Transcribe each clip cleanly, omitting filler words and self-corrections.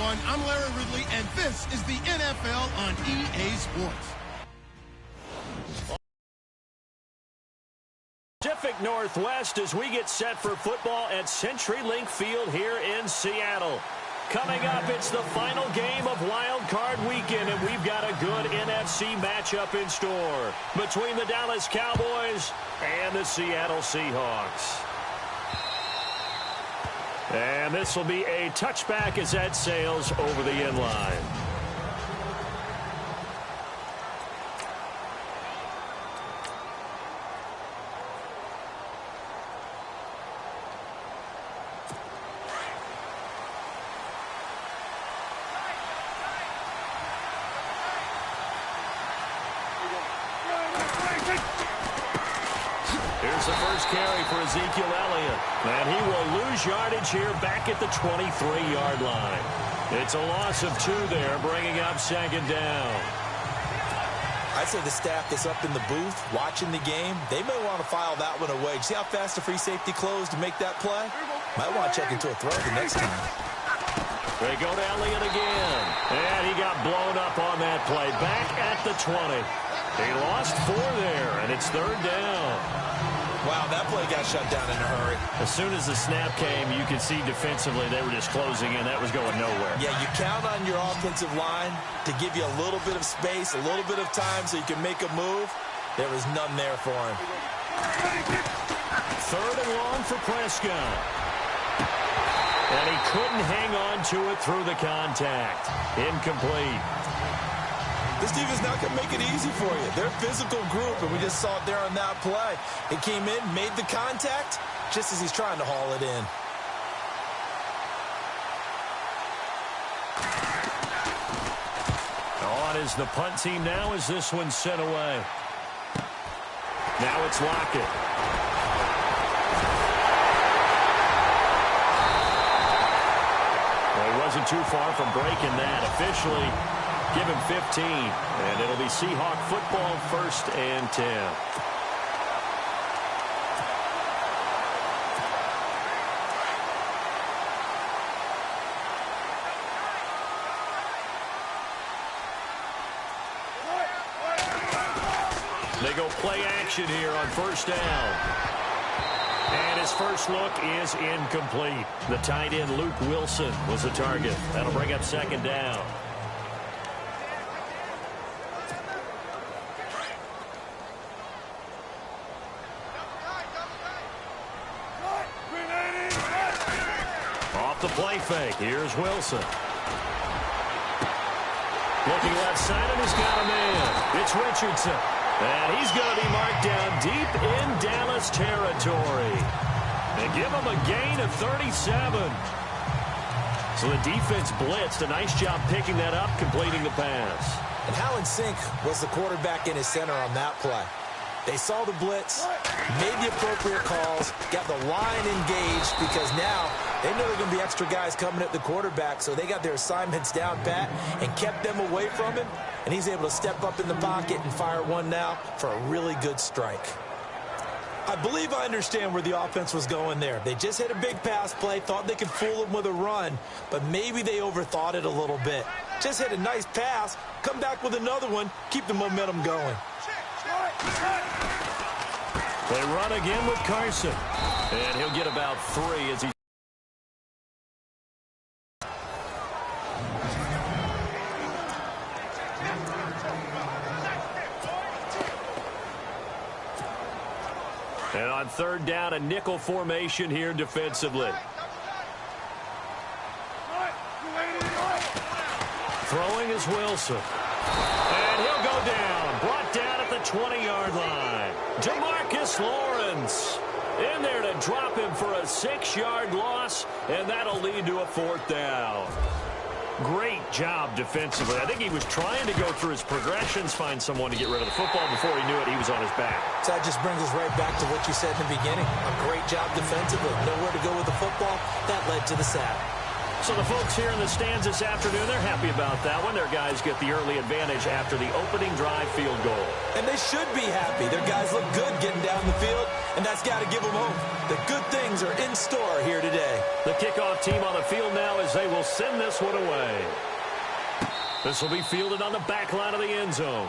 everyone. I'm Larry Ridley, and this is the NFL on EA Sports. Pacific Northwest as we get set for football at CenturyLink Field here in Seattle. Coming up, it's the final game of Wild Card Weekend, and we've got a good NFC matchup in store between the Dallas Cowboys and the Seattle Seahawks. And this will be a touchback as that sails over the end line. Here's the first carry for Ezekiel Elliott. And he will lose yardage here back at the 23-yard line. It's a loss of 2 there, bringing up second down. I'd say the staff that's up in the booth watching the game, they may want to file that one away. See how fast the free safety closed to make that play? Might want to check into a throw the next time. They go to Elliott again. And he got blown up on that play. Back at the 20. He lost 4 there, and it's third down. Wow, that play got shut down in a hurry. As soon as the snap came, you could see defensively they were just closing in. That was going nowhere. Yeah, you count on your offensive line to give you a little bit of space, a little bit of time so you can make a move. There was none there for him. Third and long for Prescott. And he couldn't hang on to it through the contact. Incomplete. This defense not going to make it easy for you. They're a physical group, and we just saw it there on that play. It came in, made the contact, just as he's trying to haul it in. On is the punt team now as this one's sent away. Now it's Lockett. Well, he wasn't too far from breaking that. Officially, give him 15, and it'll be Seahawk football, 1st and 10. They go play action here on 1st down. And his first look is incomplete. The tight end, Luke Wilson, was the target. That'll bring up 2nd down. The play fake. Here's Wilson. Looking left side, and he's got a man. It's Richardson. And he's going to be marked down deep in Dallas territory. And give him a gain of 37. So the defense blitzed. A nice job picking that up, completing the pass. And how in sync was the quarterback in his center on that play? They saw the blitz, made the appropriate calls, got the line engaged because now they know there are going to be extra guys coming at the quarterback, so they got their assignments down pat and kept them away from him, and he's able to step up in the pocket and fire one now for a really good strike. I believe I understand where the offense was going there. They just hit a big pass play, thought they could fool him with a run, but maybe they overthought it a little bit. Just hit a nice pass, come back with another one, keep the momentum going. They run again with Carson. And he'll get about 3 as he... And on 3rd down, a nickel formation here defensively. Throwing is Wilson. And he'll go down. Brought down at the 20-yard line. DeMarcus Lawrence in there to drop him for a 6-yard loss, and that'll lead to a 4th down. Great job defensively. I think he was trying to go through his progressions, find someone to get rid of the football. Before he knew it, he was on his back. So that just brings us right back to what you said in the beginning. A great job defensively. Nowhere to go with the football. That led to the sack. So the folks here in the stands this afternoon, they're happy about that one. Their guys get the early advantage after the opening drive field goal. And they should be happy. Their guys look good getting down the field, and that's got to give them hope. The good things are in store here today. The kickoff team on the field now as they will send this one away. This will be fielded on the back line of the end zone.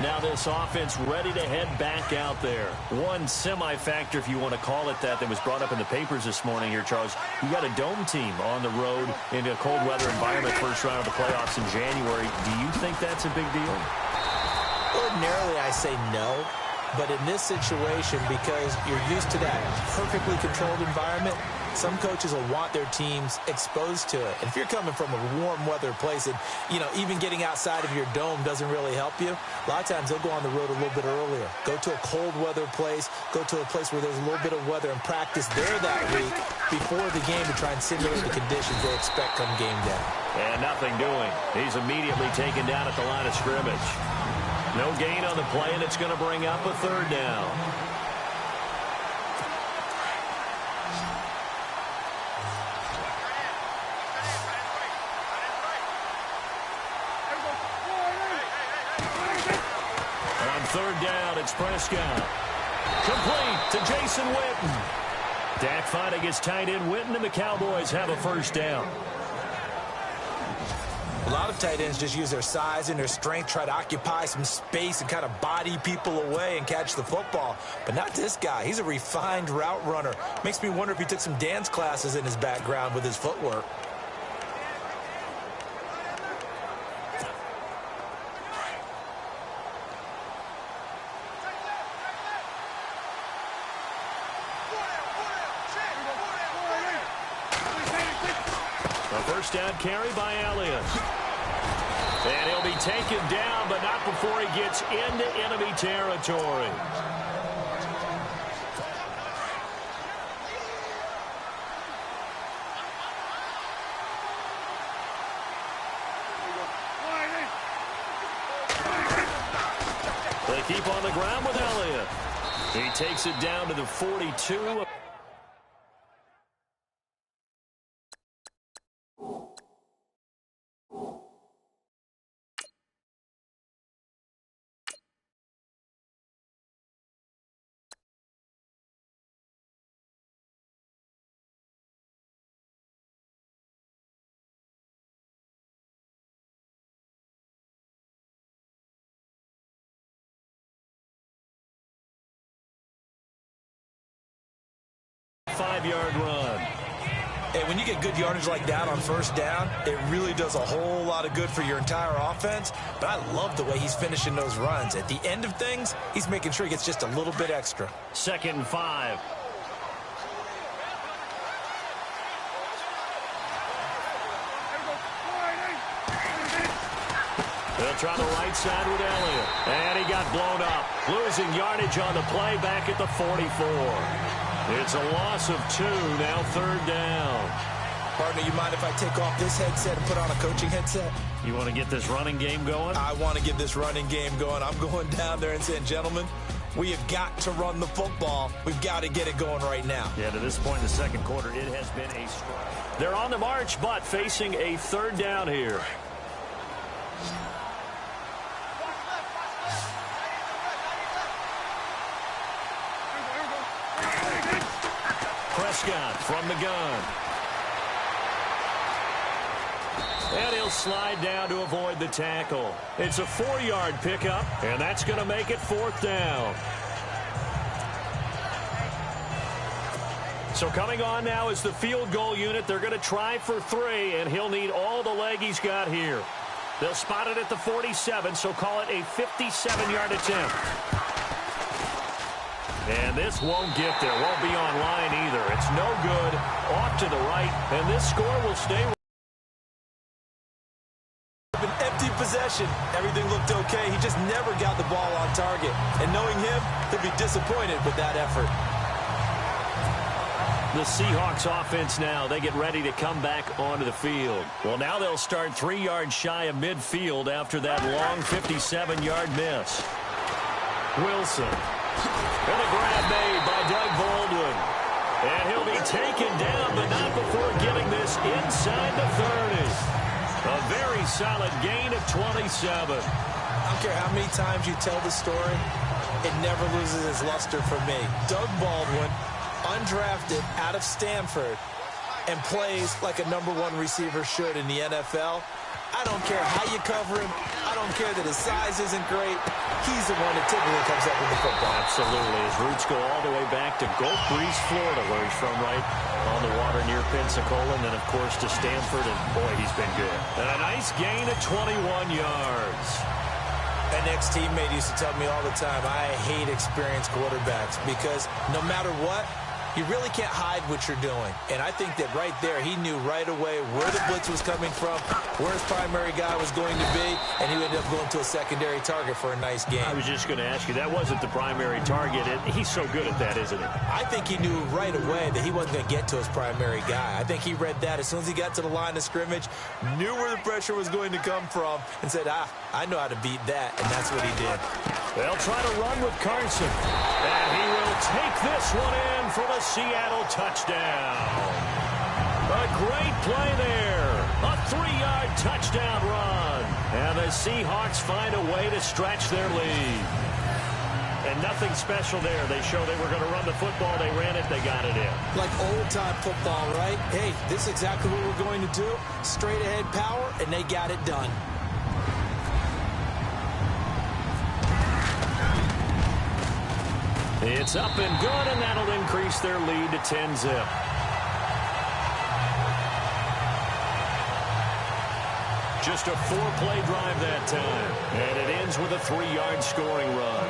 Now this offense ready to head back out there. One semi-factor, if you want to call it that was brought up in the papers this morning here, Charles. You got a dome team on the road in a cold weather environment, first round of the playoffs in January. Do you think that's a big deal? Ordinarily, I say no. But in this situation, because you're used to that perfectly controlled environment, some coaches will want their teams exposed to it. And if you're coming from a warm weather place and, even getting outside of your dome doesn't really help you, a lot of times they'll go on the road a little bit earlier. Go to a cold weather place, go to a place where there's a little bit of weather and practice there that week before the game to try and simulate the conditions they expect come game day. And nothing doing. He's immediately taken down at the line of scrimmage. No gain on the play, and it's going to bring up a third down. On third down, it's Prescott. Complete to Jason Witten. Dak fighting his tight end Witten, and the Cowboys have a first down. A lot of tight ends just use their size and their strength, try to occupy some space and kind of body people away and catch the football. But not this guy. He's a refined route runner. Makes me wonder if he took some dance classes in his background with his footwork. A first down carry by Elliott. And he'll be taken down, but not before he gets into enemy territory. They keep on the ground with Elliott. He takes it down to the 42. Five-yard run. Hey, when you get good yardage like that on first down, it really does a whole lot of good for your entire offense. But I love the way he's finishing those runs. At the end of things, he's making sure he gets just a little bit extra. 2nd and 5. They'll try the right side with Elliott. And he got blown up. Losing yardage on the play back at the 44. It's a loss of 2, now 3rd down. Partner, you mind if I take off this headset and put on a coaching headset? You want to get this running game going? I want to get this running game going. I'm going down there and saying, gentlemen, we have got to run the football. We've got to get it going right now. Yeah, to this point in the second quarter, it has been a struggle. They're on the march, but facing a 3rd down here. Prescott from the gun. And he'll slide down to avoid the tackle. It's a 4-yard pickup, and that's going to make it 4th down. So coming on now is the field goal unit. They're going to try for 3, and he'll need all the leg he's got here. They'll spot it at the 47, so call it a 57-yard attempt. And this won't get there. Won't be on line either. It's no good. Off to the right, and this score will stay. An empty possession. Everything looked okay. He just never got the ball on target. And knowing him, he'll be disappointed with that effort. The Seahawks offense now, they get ready to come back onto the field. Well, now they'll start 3 yards shy of midfield after that long 57-yard miss. Wilson. And a grab made by Doug Baldwin. And he'll be taken down, but not before getting this inside the 30. A very solid gain of 27. I don't care how many times you tell the story, it never loses its luster for me. Doug Baldwin, undrafted out of Stanford, and plays like a #1 receiver should in the NFL. I don't care how you cover him. I don't care that his size isn't great. He's the one that typically comes up with the football. Absolutely. His roots go all the way back to Gulf Breeze, Florida, where he's from, right on the water near Pensacola, and then, of course, to Stanford, and, boy, he's been good. And a nice gain of 21 yards. An ex-teammate used to tell me all the time, I hate experienced quarterbacks because no matter what, you really can't hide what you're doing. And I think that right there, he knew right away where the blitz was coming from, where his primary guy was going to be, and he ended up going to a secondary target for a nice game. I was just going to ask you, that wasn't the primary target. He's so good at that, isn't he? I think he knew right away that he wasn't going to get to his primary guy. I think he read that as soon as he got to the line of scrimmage, knew where the pressure was going to come from, and said, I know how to beat that, and that's what he did. They'll try to run with Carson, and he will take this one in for the Seattle touchdown. A great play there. A 3-yard touchdown run. And the Seahawks find a way to stretch their lead. And nothing special there. They showed they were going to run the football. They ran it. They got it in. Like old-time football, right? Hey, this is exactly what we're going to do. Straight-ahead power, and they got it done. It's up and good, and that'll increase their lead to 10-zip. Just a 4-play drive that time. And it ends with a 3-yard scoring run.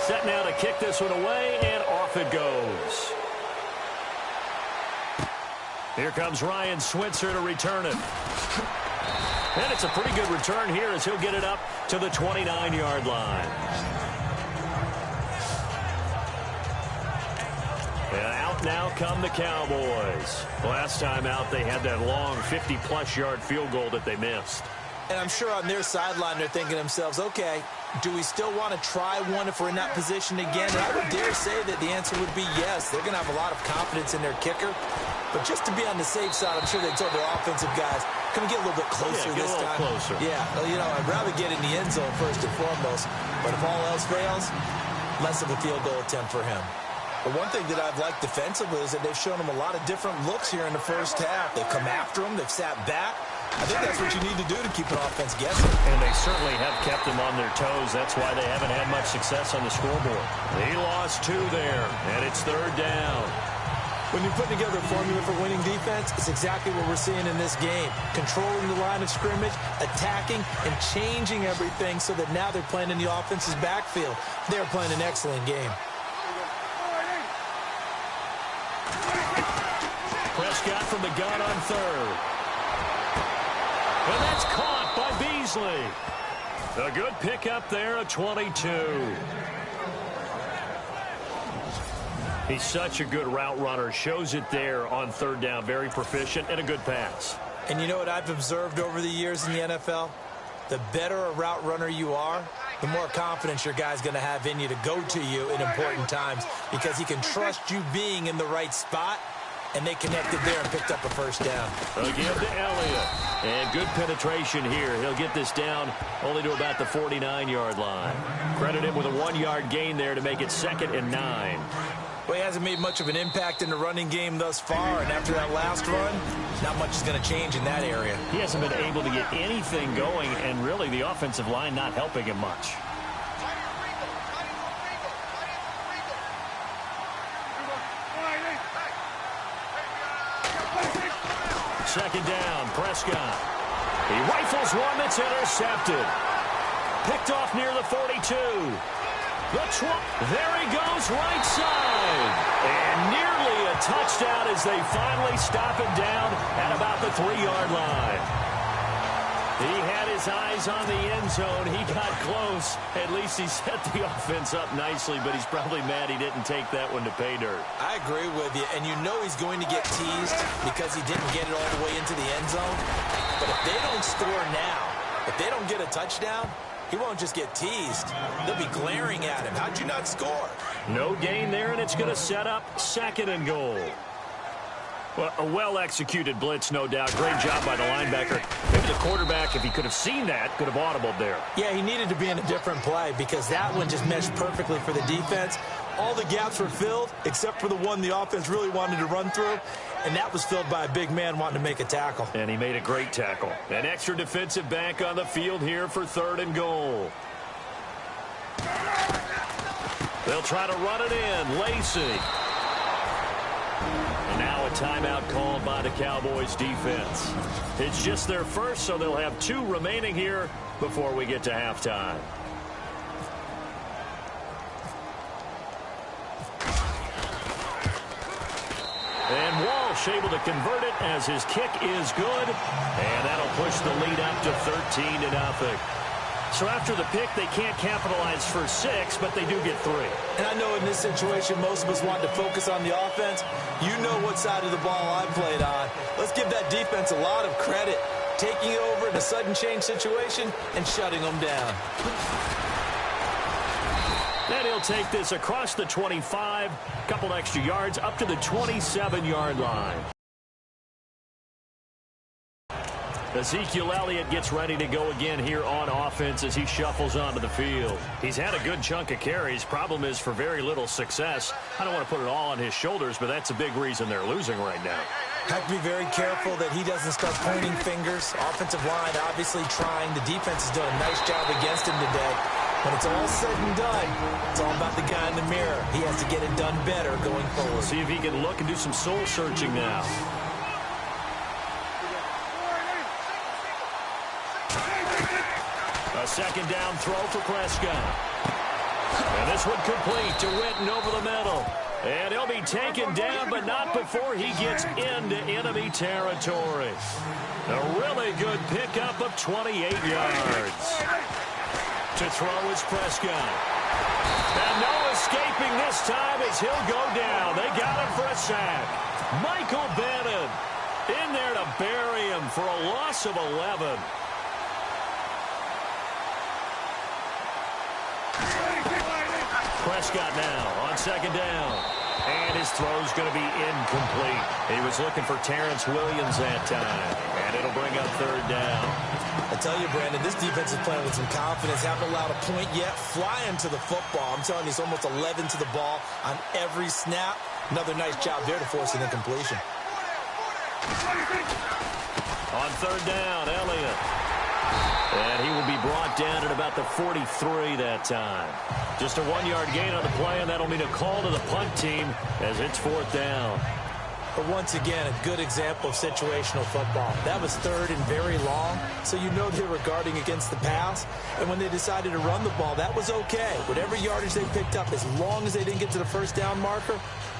Set now to kick this one away, and off it goes. Here comes Ryan Switzer to return it. And it's a pretty good return here as he'll get it up to the 29-yard line. And out now come the Cowboys. Last time out, they had that long 50-plus yard field goal that they missed. And I'm sure on their sideline, they're thinking to themselves, okay, do we still want to try one if we're in that position again? And I would dare say that the answer would be yes. They're going to have a lot of confidence in their kicker. But just to be on the safe side, I'm sure they told their offensive guys, can we get a little bit closer this time? Closer. Yeah, you know, I'd rather get in the end zone first and foremost. But if all else fails, less of a field goal attempt for him. But one thing that I've liked defensively is that they've shown him a lot of different looks here in the first half. They've come after him. They've sat back. I think that's what you need to do to keep an offense guessing. And they certainly have kept them on their toes. That's why they haven't had much success on the scoreboard. He lost 2 there, and it's 3rd down. When you put together a formula for winning defense, it's exactly what we're seeing in this game. Controlling the line of scrimmage, attacking, and changing everything so that now they're playing in the offense's backfield. They're playing an excellent game. Prescott from the gun on 3rd. And that's caught by Beasley. A good pickup there of 22. He's such a good route runner. Shows it there on 3rd down. Very proficient and a good pass. And you know what I've observed over the years in the NFL? The better a route runner you are, the more confidence your guy's going to have in you to go to you in important times because he can trust you being in the right spot. And they connected there and picked up a 1st down. Again to Elliott. And good penetration here. He'll get this down only to about the 49-yard line. Credit him with a 1-yard gain there to make it 2nd and 9. Well, he hasn't made much of an impact in the running game thus far. And after that last run, not much is going to change in that area. He hasn't been able to get anything going. And really, the offensive line not helping him much. 2nd down, Prescott. He rifles one that's intercepted. Picked off near the 42. There he goes, right side. And nearly a touchdown as they finally stop it down at about the 3-yard line. He had his eyes on the end zone. He got close. At least he set the offense up nicely, but he's probably mad he didn't take that one to pay dirt. I agree with you, and you know he's going to get teased because he didn't get it all the way into the end zone. But if they don't score now, if they don't get a touchdown, he won't just get teased. They'll be glaring at him. How'd you not score? No gain there, and it's going to set up 2nd and goal. Well, a well-executed blitz, no doubt. Great job by the linebacker. Maybe the quarterback, if he could have seen that, could have audibled there. Yeah, he needed to be in a different play because that one just meshed perfectly for the defense. All the gaps were filled except for the one the offense really wanted to run through, and that was filled by a big man wanting to make a tackle. And he made a great tackle. An extra defensive back on the field here for 3rd and goal. They'll try to run it in. Lacey. And now a timeout called by the Cowboys defense. It's just their first, so they'll have 2 remaining here before we get to halftime. And Walsh able to convert it as his kick is good. And that'll push the lead up to 13-0. So after the pick, they can't capitalize for 6, but they do get 3. And I know in this situation, most of us want to focus on the offense. You know what side of the ball I played on. Let's give that defense a lot of credit. Taking it over in a sudden change situation and shutting them down. And he'll take this across the 25, couple extra yards up to the 27-yard line. Ezekiel Elliott gets ready to go again here on offense as he shuffles onto the field. He's had a good chunk of carries. Problem is for very little success. I don't want to put it all on his shoulders, but that's a big reason they're losing right now. Have to be very careful that he doesn't start pointing fingers. Offensive line obviously trying. The defense has done a nice job against him today. When it's all said and done, it's all about the guy in the mirror. He has to get it done better going forward. See if he can look and do some soul searching now. A 2nd down throw for Prescott. And this one complete to Witten over the middle. And he'll be taken down, but not before he gets into enemy territory. A really good pickup of 28 yards. To throw is Prescott. And no escaping this time as he'll go down. They got him for a sack. Michael Bennett in there to bury him for a loss of 11. Prescott now on 2nd down. And his throw's going to be incomplete. He was looking for Terrence Williams that time. And it'll bring up 3rd down. I tell you, Brandon, this defense is playing with some confidence. Haven't allowed a point yet. Flying to the football. I'm telling you, it's almost 11 to the ball on every snap. Another nice job there to force an incompletion. On 3rd down, Elliott. And he will be brought down at about the 43 that time. Just a 1-yard gain on the play, and that'll mean a call to the punt team as it's 4th down. But once again, a good example of situational football. That was 3rd and very long, so you know they were guarding against the pass. And when they decided to run the ball, that was okay. Whatever yardage they picked up, as long as they didn't get to the 1st down marker,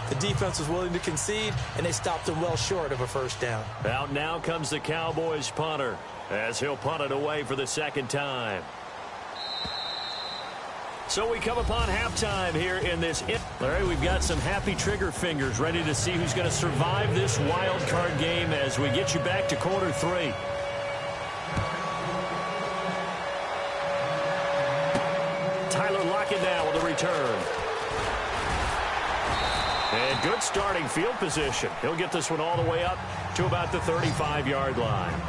the defense was willing to concede, and they stopped them well short of a 1st down. Out now comes the Cowboys punter as he'll punt it away for the 2nd time. So we come upon halftime here in this. Larry, we've got some happy trigger fingers ready to see who's going to survive this wild card game as we get you back to quarter 3. Tyler Lockett now with a return. And good starting field position. He'll get this one all the way up to about the 35-yard line.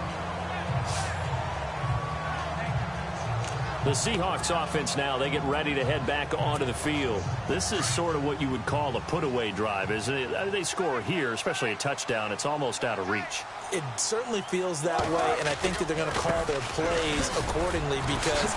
The Seahawks offense now, they get ready to head back onto the field. This is sort of what you would call a put-away drive, isn't it? They score here, especially a touchdown. It's almost out of reach. It certainly feels that way, and I think that they're going to call their plays accordingly because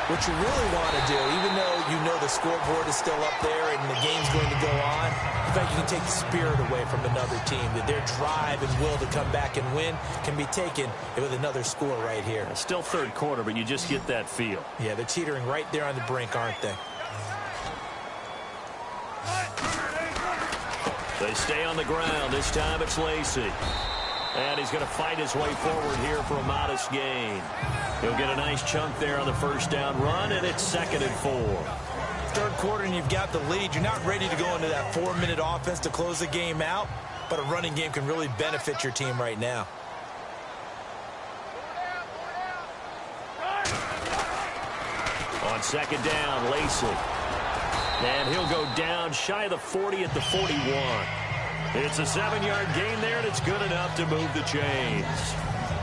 what you really want to do, even though you know the scoreboard is still up there and the game's going to go on, in fact, you can take the spirit away from another team, that their drive and will to come back and win can be taken with another score right here. It's still 3rd quarter, but you just get that feel. Yeah, they're teetering right there on the brink, aren't they? They stay on the ground. This time it's Lacey. And he's going to fight his way forward here for a modest gain. He'll get a nice chunk there on the 1st down run, and it's 2nd and 4. 3rd quarter, and you've got the lead. You're not ready to go into that 4-minute offense to close the game out, but a running game can really benefit your team right now. On second down, Lacey. And he'll go down shy of the 40 at the 41. It's a 7-yard gain there, and it's good enough to move the chains.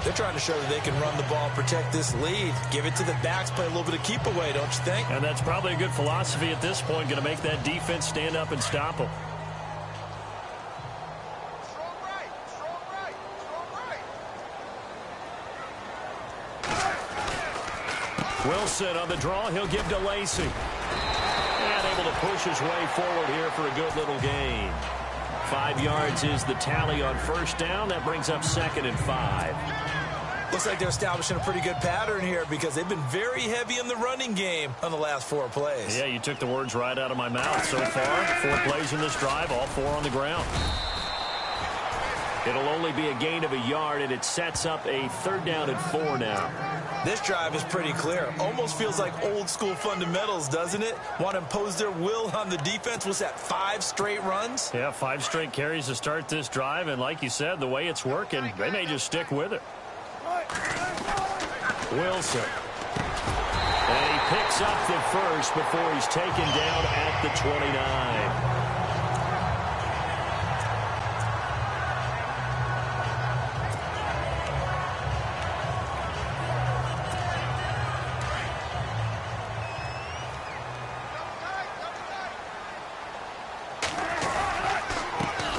They're trying to show that they can run the ball, protect this lead. Give it to the backs, play a little bit of keep away, don't you think? And that's probably a good philosophy at this point, going to make that defense stand up and stop them. Wilson on the draw. He'll give to Lacey. And able to push his way forward here for a good little gain. 5 yards is the tally on first down. That brings up 2nd and 5. Looks like they're establishing a pretty good pattern here because they've been very heavy in the running game on the last 4 plays. Yeah, you took the words right out of my mouth so far. 4 plays in this drive, all 4 on the ground. It'll only be a gain of a yard, and it sets up a 3rd down and 4 now. This drive is pretty clear. Almost feels like old school fundamentals, doesn't it? Want to impose their will on the defense. Was that 5 straight runs? Yeah, 5 straight carries to start this drive, and like you said, the way it's working, they may just stick with it. Wilson. And he picks up the first before he's taken down at the 29.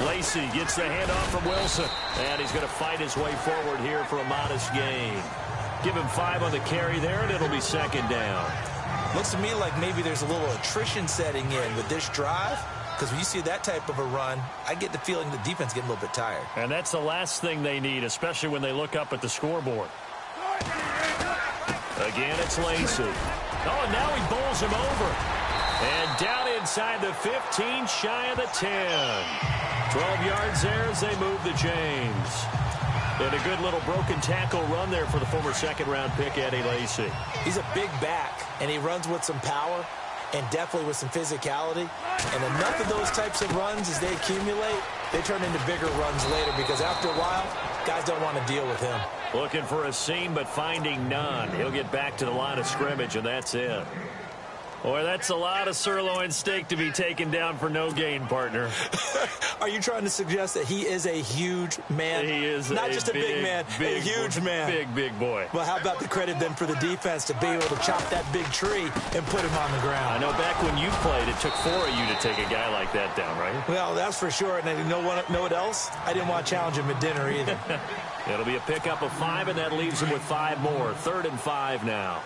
Lacey gets the handoff from Wilson, and he's going to fight his way forward here for a modest gain. Give him 5 on the carry there, and it'll be 2nd down. Looks to me like maybe there's a little attrition setting in with this drive, because when you see that type of a run, I get the feeling the defense getting a little bit tired. And that's the last thing they need, especially when they look up at the scoreboard. Again, it's Lacey. Oh, and now he bowls him over. And down inside the 15, shy of the 10. 12 yards there as they move the chains. And a good little broken tackle run there for the former 2nd-round pick, Eddie Lacey. He's a big back, and he runs with some power and definitely with some physicality. And enough of those types of runs, as they accumulate, they turn into bigger runs later because after a while, guys don't want to deal with him. Looking for a seam, but finding none. He'll get back to the line of scrimmage, and that's it. Boy, that's a lot of sirloin steak to be taken down for no gain, partner. Are you trying to suggest that he is a huge man? He is not just a big man, a huge man. Big boy. Well, how about the credit then for the defense to be able to chop that big tree and put him on the ground? I know back when you played, it took 4 of you to take a guy like that down, right? Well, that's for sure. And you know what else? I didn't want to challenge him at dinner either. It'll be a pickup of 5, and that leaves him with 5 more. 3rd and 5 now.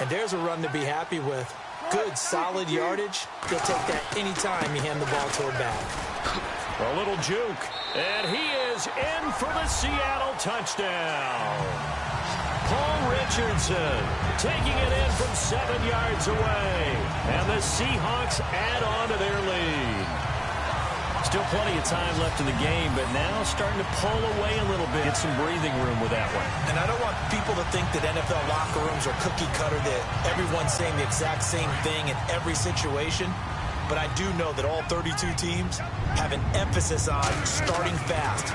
And there's a run to be happy with. Good, solid yardage. He'll take that anytime you hand the ball toward back. A little juke. And he is in for the Seattle touchdown. Paul Richardson taking it in from 7 yards away. And the Seahawks add on to their lead. Still plenty of time left in the game, but now starting to pull away a little bit. Get some breathing room with that one. And I don't want people to think that NFL locker rooms are cookie cutter, that everyone's saying the exact same thing in every situation. But I do know that all 32 teams have an emphasis on starting fast.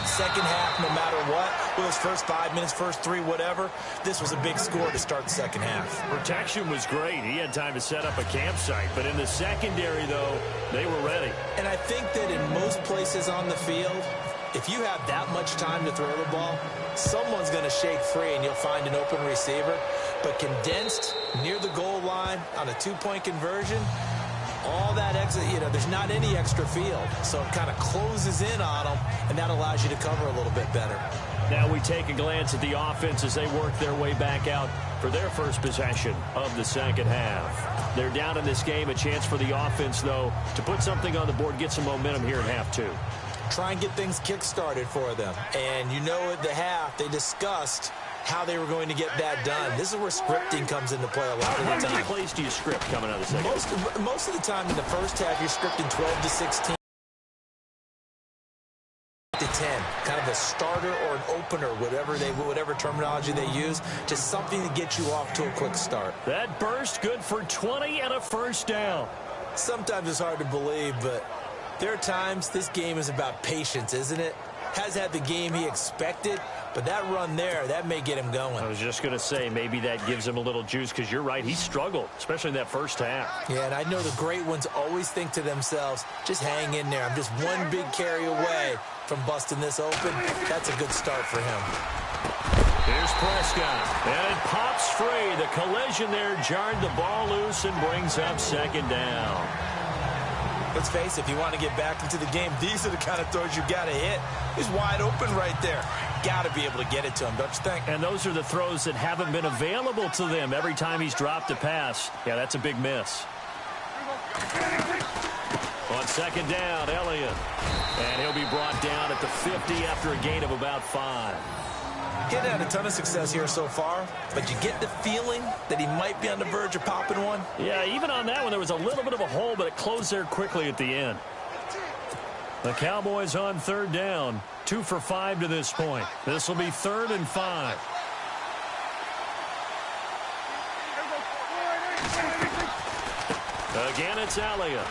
Second half, no matter what, whether it's first 5 minutes, first 3, whatever, this was a big score to start the second half. Protection was great. He had time to set up a campsite. But in the secondary, though, they were ready. And I think that in most places on the field, if you have that much time to throw the ball, someone's going to shake free and you'll find an open receiver. But condensed near the goal line on a 2-point conversion, all that exit, there's not any extra field. So it kind of closes in on them, and that allows you to cover a little bit better. Now we take a glance at the offense as they work their way back out for their first possession of the second half. They're down in this game. A chance for the offense, though, to put something on the board, get some momentum here in half 2. Try and get things kick-started for them. And at the half, they discussed how they were going to get that done. This is where scripting comes into play a lot of the time. How many plays do you script coming out of the second? Most of the time in the first half, you're scripting 12 to 16 to 10. Kind of a starter or an opener, whatever terminology they use. Just something to get you off to a quick start. That burst good for 20 and a first down. Sometimes it's hard to believe, but there are times this game is about patience, isn't it? Has had the game he expected, But that run there, that may get him going. I was just going to say, maybe that gives him a little juice, because you're right, he struggled, especially in that first half. Yeah, and I know the great ones always think to themselves, just hang in there. I'm just one big carry away from busting this open. That's a good start for him. Here's Prescott, and it pops free. The collision there jarred the ball loose and brings up second down. Let's face it, if you want to get back into the game, these are the kind of throws you got to hit. He's wide open right there. Got to be able to get it to him, don't you think? And those are the throws that haven't been available to them every time he's dropped a pass. Yeah, that's a big miss. On second down, Elliott. And he'll be brought down at the 50 after a gain of about 5. He's had a ton of success here so far, but you get the feeling that he might be on the verge of popping one. Yeah, even on that one, there was a little bit of a hole, but it closed there quickly at the end. The Cowboys on third down, 2 for 5 to this point. This will be 3rd and 5. Again, it's Elliott.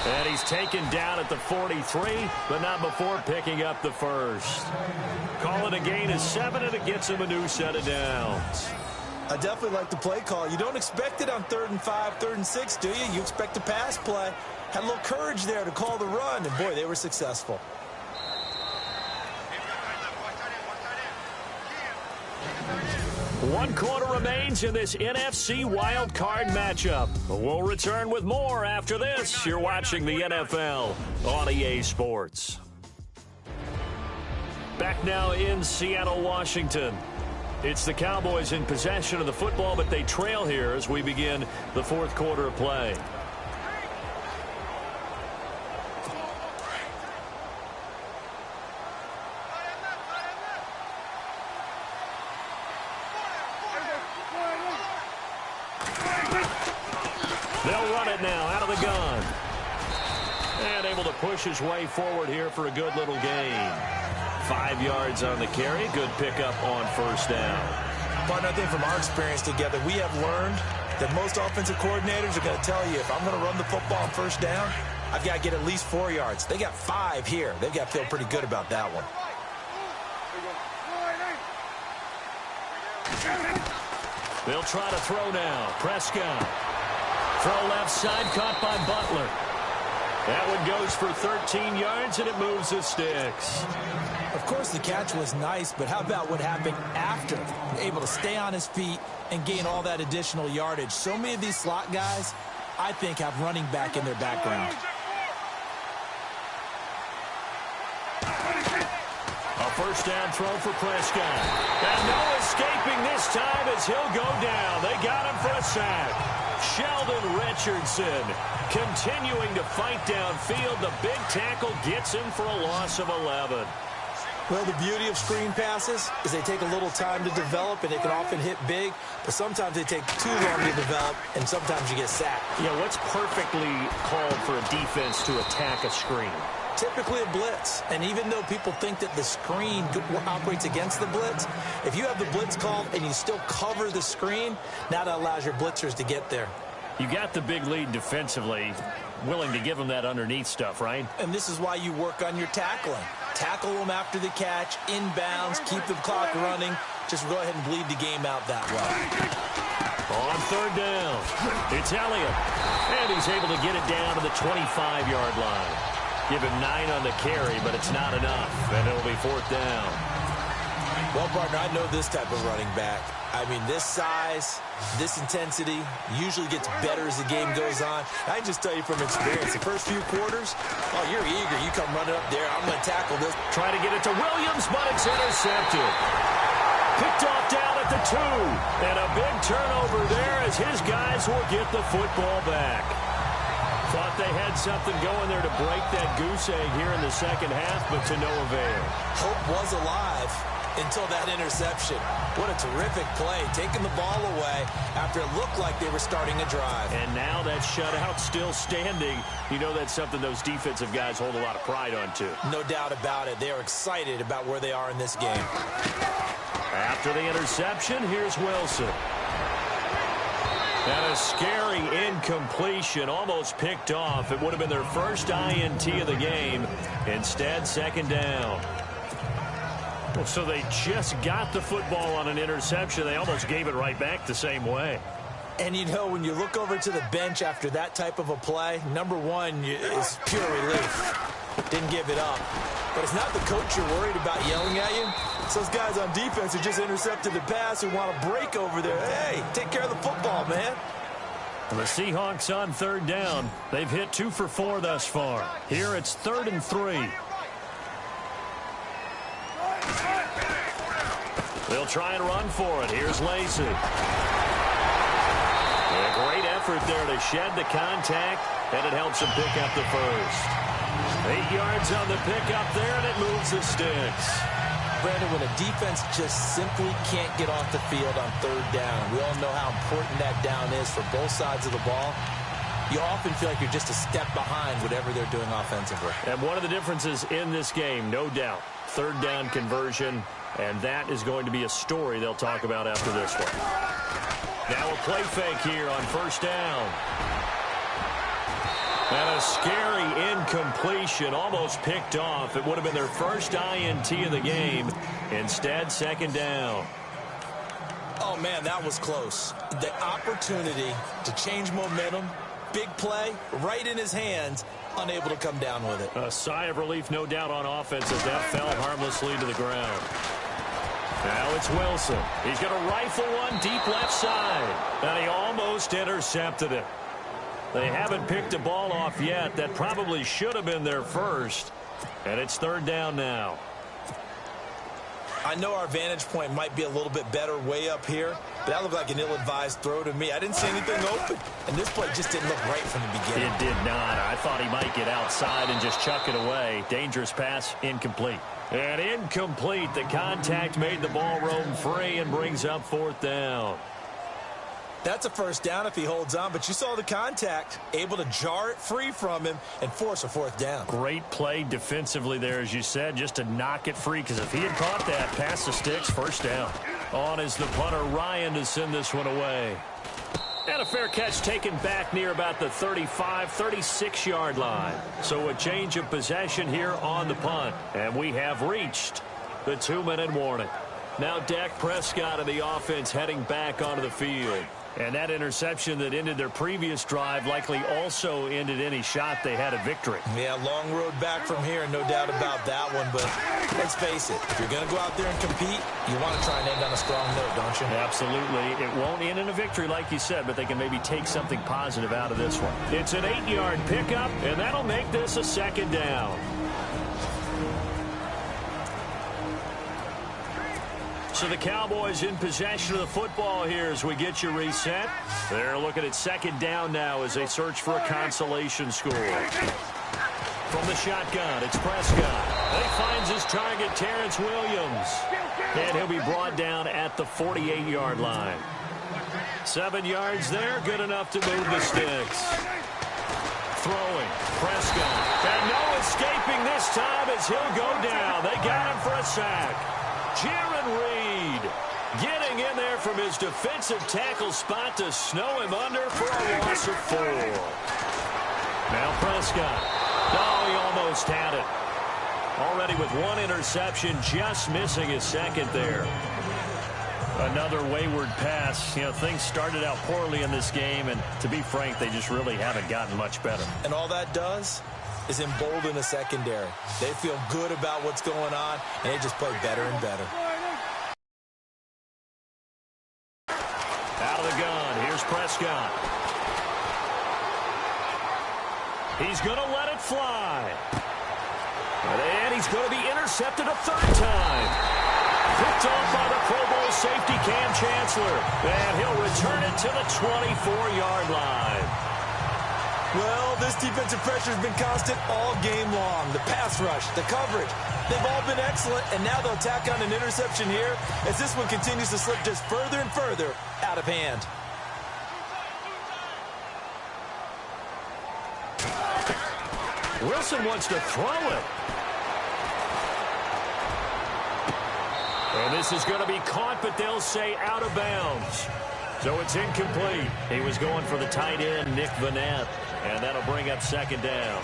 And he's taken down at the 43, but not before picking up the first. Call it a gain of 7, and it gets him a new set of downs. I definitely like the play call. You don't expect it on 3rd and 5, 3rd and 6, do you? You expect a pass play. Had a little courage there to call the run, and boy, they were successful. One quarter remains in this NFC Wild Card matchup. We'll return with more after this. You're watching the NFL on EA Sports. Back now in Seattle, Washington. It's the Cowboys in possession of the football, but they trail here as we begin the 4th quarter of play. They'll run it now out of the gun. And able to push his way forward here for a good little gain. 5 yards on the carry. Good pickup on first down. Partner, I think from our experience together, we have learned that most offensive coordinators are going to tell you, if I'm going to run the football on first down, I've got to get at least 4 yards. They got 5 here. They've got to feel pretty good about that one. They'll try to throw now. Prescott. Throw left side, caught by Butler. That one goes for 13 yards, and it moves the sticks. Of course, the catch was nice, but how about what happened after? Able to stay on his feet and gain all that additional yardage. So many of these slot guys, I think, have running back in their background. A first down throw for Prescott. And no escaping this time as he'll go down. They got him for a sack. Sheldon Richardson continuing to fight downfield. The big tackle gets him for a loss of 11. Well, the beauty of screen passes is they take a little time to develop, and they can often hit big, but sometimes they take too long to develop, and sometimes you get sacked. Yeah, what's perfectly called for a defense to attack a screen? Typically a blitz, and even though people think that the screen operates against the blitz, if you have the blitz called and you still cover the screen, now that allows your blitzers to get there. You got the big lead defensively, willing to give them that underneath stuff, right? And this is why you work on your tackling. Tackle them after the catch, inbounds, keep the clock running. Just go ahead and bleed the game out that way. On third down, it's Elliott. And he's able to get it down to the 25-yard line. Give him 9 on the carry, but it's not enough. And it'll be 4th down. Well, partner, I know this type of running back. I mean, this size, this intensity usually gets better as the game goes on. I can just tell you from experience, the first few quarters, oh, you're eager. You come running up there. I'm going to tackle this. Try to get it to Williams, but it's intercepted. Picked off down at the 2. And a big turnover there as his guys will get the football back. Thought they had something going there to break that goose egg here in the second half, but to no avail. Hope was alive until that interception. What a terrific play, taking the ball away after it looked like they were starting a drive. And now that shutout still standing. You know that's something those defensive guys hold a lot of pride on, too. No doubt about it. They are excited about where they are in this game. After the interception, here's Wilson. And a scary incompletion, almost picked off. It would have been their first INT of the game. Instead, second down. Well, so they just got the football on an interception. They almost gave it right back the same way. And, you know, when you look over to the bench after that type of a play, number one is pure relief. Didn't give it up. But it's not the coach you're worried about yelling at you. It's those guys on defense who just intercepted the pass who want to break over there. Hey, take care of the football, man. The Seahawks on third down. They've hit 2 for 4 thus far. Here it's 3rd and 3. They'll try and run for it. Here's Lacy. A great effort there to shed the contact, and it helps him pick up the first. 8 yards on the pickup there, and it moves the sticks. Brandon, when a defense just simply can't get off the field on third down, we all know how important that down is for both sides of the ball, you often feel like you're just a step behind whatever they're doing offensively. And one of the differences in this game, no doubt, third down conversion, and that is going to be a story they'll talk about after this one. Now a play fake here on first down. And a scary incompletion, almost picked off. It would have been their first INT of the game. Instead, second down. Oh, man, that was close. The opportunity to change momentum, big play, right in his hands, unable to come down with it. A sigh of relief, no doubt, on offense as that fell harmlessly to the ground. Now it's Wilson. He's going to rifle one deep left side. And he almost intercepted it. They haven't picked a ball off yet. That probably should have been their first. And it's third down now. I know our vantage point might be a little bit better way up here, but that looked like an ill-advised throw to me. I didn't see anything open, and this play just didn't look right from the beginning. It did not. I thought he might get outside and just chuck it away. Dangerous pass, incomplete. And incomplete. The contact made the ball roam free and brings up fourth down. That's a first down if he holds on, but you saw the contact, able to jar it free from him and force a fourth down. Great play defensively there, as you said, just to knock it free, because if he had caught that, past the sticks, first down. On is the punter, Ryan, to send this one away. And a fair catch taken back near about the 35, 36-yard line. So a change of possession here on the punt. And we have reached the 2-minute warning. Now Dak Prescott of the offense heading back onto the field. And that interception that ended their previous drive likely also ended any shot they had at victory. Yeah, long road back from here, no doubt about that one. But let's face it, if you're going to go out there and compete, you want to try and end on a strong note, don't you? Absolutely. It won't end in a victory, like you said, but they can maybe take something positive out of this one. It's an 8-yard pickup, and that'll make this a second down. So the Cowboys in possession of the football here as we get you reset. They're looking at second down now as they search for a consolation score. From the shotgun, it's Prescott. He finds his target, Terrence Williams. And he'll be brought down at the 48-yard line. 7 yards there, good enough to move the sticks. Throwing, Prescott. And no escaping this time as he'll go down. They got him for a sack. Jaron Reed getting in there from his defensive tackle spot to snow him under for a loss of 4. Now Prescott. Oh, he almost had it. Already with one interception, just missing his second there. Another wayward pass. You know, things started out poorly in this game, and to be frank, they just really haven't gotten much better. And all that does is embolden the secondary. They feel good about what's going on, and they just play better and better. Out of the gun, here's Prescott. He's going to let it fly. And he's going to be intercepted a third time. Picked off by the Pro Bowl safety Cam Chancellor. And he'll return it to the 24-yard line. Well, this defensive pressure has been constant all game long. The pass rush, the coverage, they've all been excellent, and now they'll tack on an interception here as this one continues to slip just further and further out of hand. Wilson wants to throw it. And this is going to be caught, but they'll say out of bounds. So it's incomplete. He was going for the tight end, Nick Vanette, and that'll bring up second down.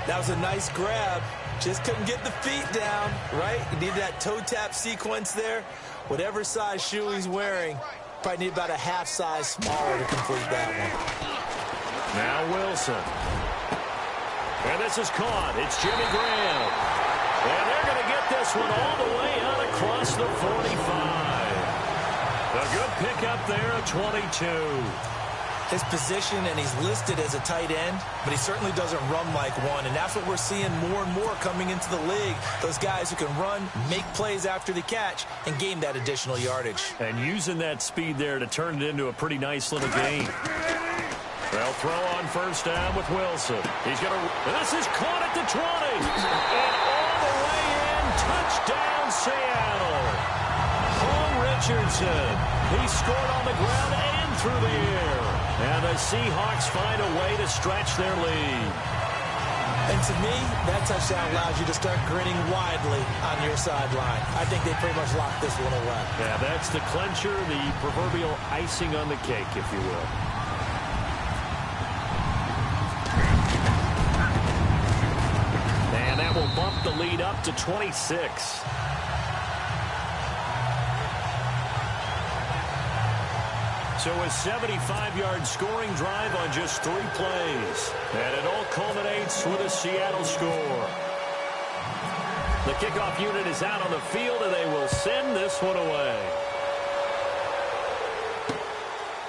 That was a nice grab, Just couldn't get the feet down, right? You need that toe tap sequence there. Whatever size shoe he's wearing, probably need about a half size smaller to complete that one. Now Wilson. And this is caught. It's Jimmy Graham. And they're going to get this one all the way out across the 45. A good pickup there at 22. His position, and he's listed as a tight end, but he certainly doesn't run like one, and that's what we're seeing more and more coming into the league. Those guys who can run, make plays after the catch, and gain that additional yardage. And using that speed there to turn it into a pretty nice little game. They'll throw on first down with Wilson. He's going to, this is caught at the 20. And all the way in, touchdown Seattle. Paul Richardson, he scored on the ground and through the air. And the Seahawks find a way to stretch their lead. And to me, that touchdown allows you to start grinning widely on your sideline. I think they pretty much locked this one away. Yeah, that's the clincher, the proverbial icing on the cake, if you will. And that will bump the lead up to 26. So a 75-yard scoring drive on just 3 plays. And it all culminates with a Seattle score. The kickoff unit is out on the field, and they will send this one away.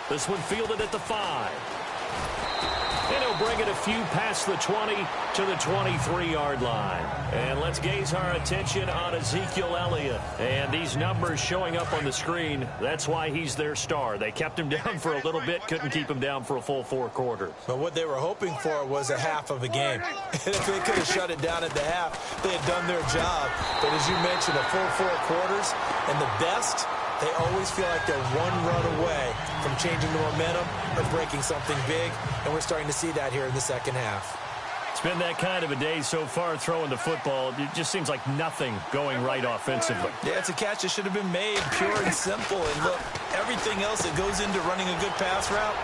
This one fielded at the 5. And he'll bring it a few past the 20 to the 23-yard line. And let's gaze our attention on Ezekiel Elliott. And these numbers showing up on the screen, that's why he's their star. They kept him down for a little bit, couldn't keep him down for a full 4 quarters. But what they were hoping for was a half of a game. And if they could have shut it down at the half, they had done their job. But as you mentioned, a full 4 quarters, and the best, they always feel like they're one run away from changing the momentum or breaking something big, and we're starting to see that here in the second half. It's been that kind of a day so far throwing the football. It just seems like nothing going right offensively. Yeah, it's a catch that should have been made, pure and simple. And look, everything else that goes into running a good pass route,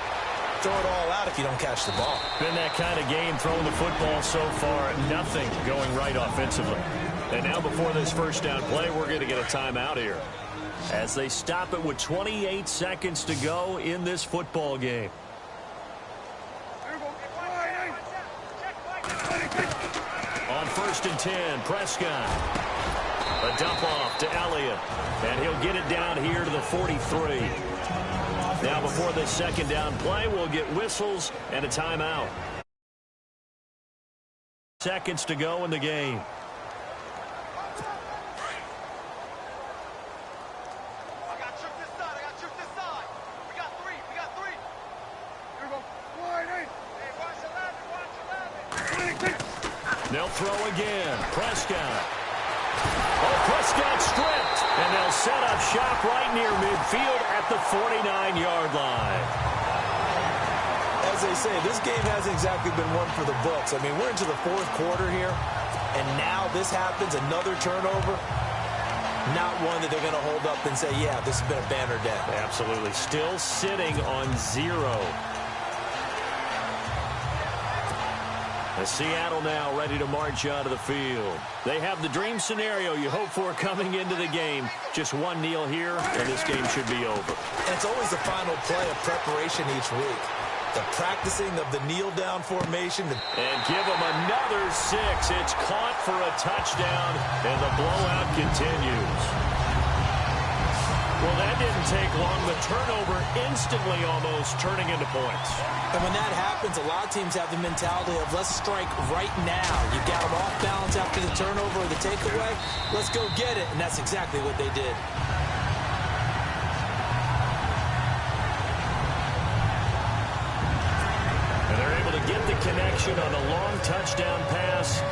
throw it all out if you don't catch the ball. Been that kind of game throwing the football so far, nothing going right offensively. And now before this first down play, we're going to get a timeout here, as they stop it with 28 seconds to go in this football game. On 1st and 10, Prescott. A dump off to Elliott, and he'll get it down here to the 43. Now before this second down play, we'll get whistles and a timeout. Seconds to go in the game. They'll throw again. Prescott. Oh, Prescott stripped. And they'll set up shop right near midfield at the 49-yard line. As they say, this game hasn't exactly been one for the books. I mean, we're into the 4th quarter here, and now this happens, another turnover. Not one that they're going to hold up and say, yeah, this has been a banner day. Absolutely. Still sitting on 0. Seattle now ready to march out of the field. They have the dream scenario you hope for coming into the game. Just one kneel here, and this game should be over. And it's always the final play of preparation each week. The practicing of the kneel-down formation. And give them another 6. It's caught for a touchdown, and the blowout continues. Well, that didn't take long. The turnover instantly almost turning into points. And when that happens, a lot of teams have the mentality of let's strike right now. You got them off balance after the turnover or the takeaway. Let's go get it. And that's exactly what they did. And they're able to get the connection on a long touchdown pass.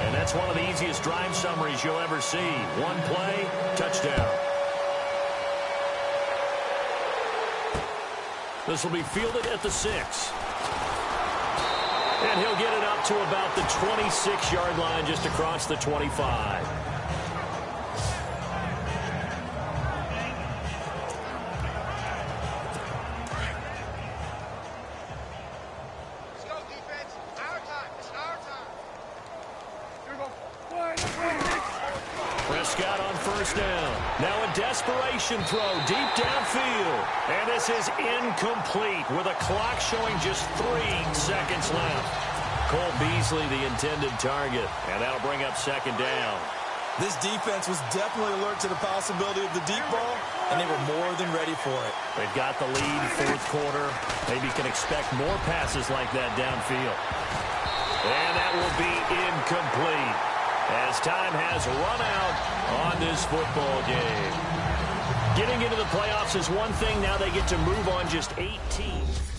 And that's one of the easiest drive summaries you'll ever see. One play, touchdown. This will be fielded at the 6. And he'll get it up to about the 26-yard line, just across the 25. Let's go, defense. Our time. It's our time. Here we go. Prescott on first down. Now a desperation throw deep downfield. And this is incomplete with a clock showing just 3 seconds left. Cole Beasley, the intended target. And that'll bring up second down. This defense was definitely alert to the possibility of the deep ball, and they were more than ready for it. They've got the lead, fourth quarter. Maybe can expect more passes like that downfield. And that will be incomplete as time has run out on this football game. Getting into the playoffs is one thing. Now they get to move on just 8 teams.